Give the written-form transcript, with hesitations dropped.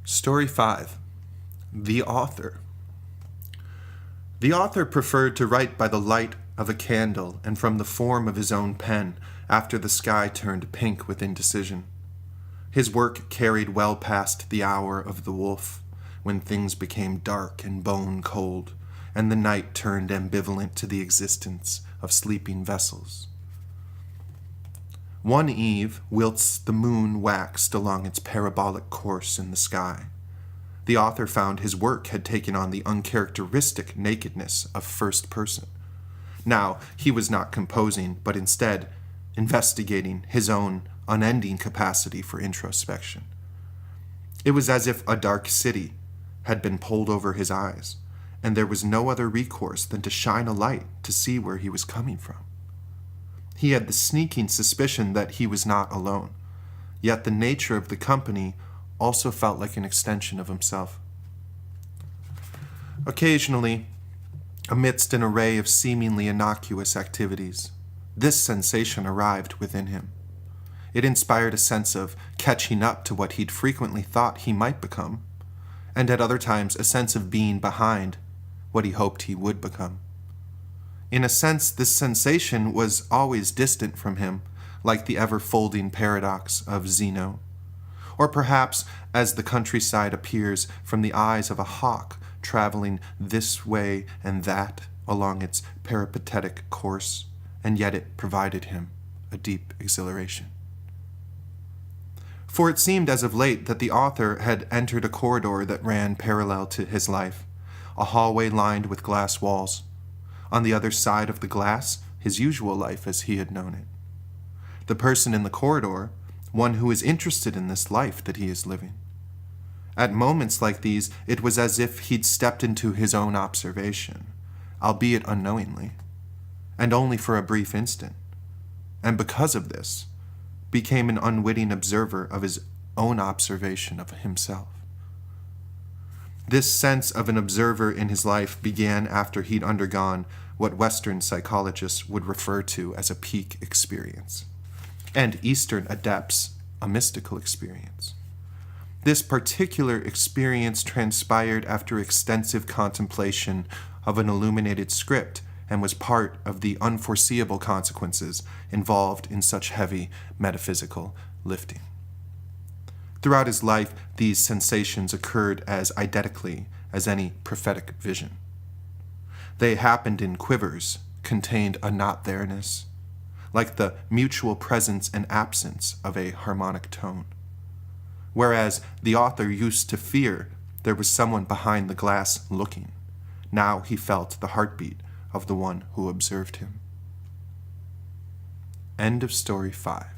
Story 5. The Author. The author preferred to write by the light of a candle and from the form of his own pen after the sky turned pink with indecision. His work carried well past the hour of the wolf, when things became dark and bone cold, and the night turned ambivalent to the existence of sleeping vessels. One eve, whilst the moon waxed along its parabolic course in the sky, the author found his work had taken on the uncharacteristic nakedness of first person. Now he was not composing, but instead investigating his own unending capacity for introspection. It was as if a dark city had been pulled over his eyes, and there was no other recourse than to shine a light to see where he was coming from. He had the sneaking suspicion that he was not alone, yet the nature of the company also felt like an extension of himself. Occasionally, amidst an array of seemingly innocuous activities, this sensation arrived within him. It inspired a sense of catching up to what he'd frequently thought he might become, and at other times a sense of being behind what he hoped he would become. In a sense, this sensation was always distant from him, like the ever-folding paradox of Zeno. Or perhaps as the countryside appears from the eyes of a hawk traveling this way and that along its peripatetic course, and yet it provided him a deep exhilaration. For it seemed as of late that the author had entered a corridor that ran parallel to his life, a hallway lined with glass walls. On the other side of the glass, his usual life as he had known it. The person in the corridor, one who is interested in this life that he is living. At moments like these, it was as if he'd stepped into his own observation, albeit unknowingly, and only for a brief instant, and because of this, became an unwitting observer of his own observation of himself. This sense of an observer in his life began after he'd undergone what Western psychologists would refer to as a peak experience, and Eastern adepts a mystical experience. This particular experience transpired after extensive contemplation of an illuminated script and was part of the unforeseeable consequences involved in such heavy metaphysical lifting. Throughout his life, these sensations occurred as eidetically as any prophetic vision. They happened in quivers, contained a not-there-ness, like the mutual presence and absence of a harmonic tone. Whereas the author used to fear there was someone behind the glass looking, now he felt the heartbeat of the one who observed him. End of story 5.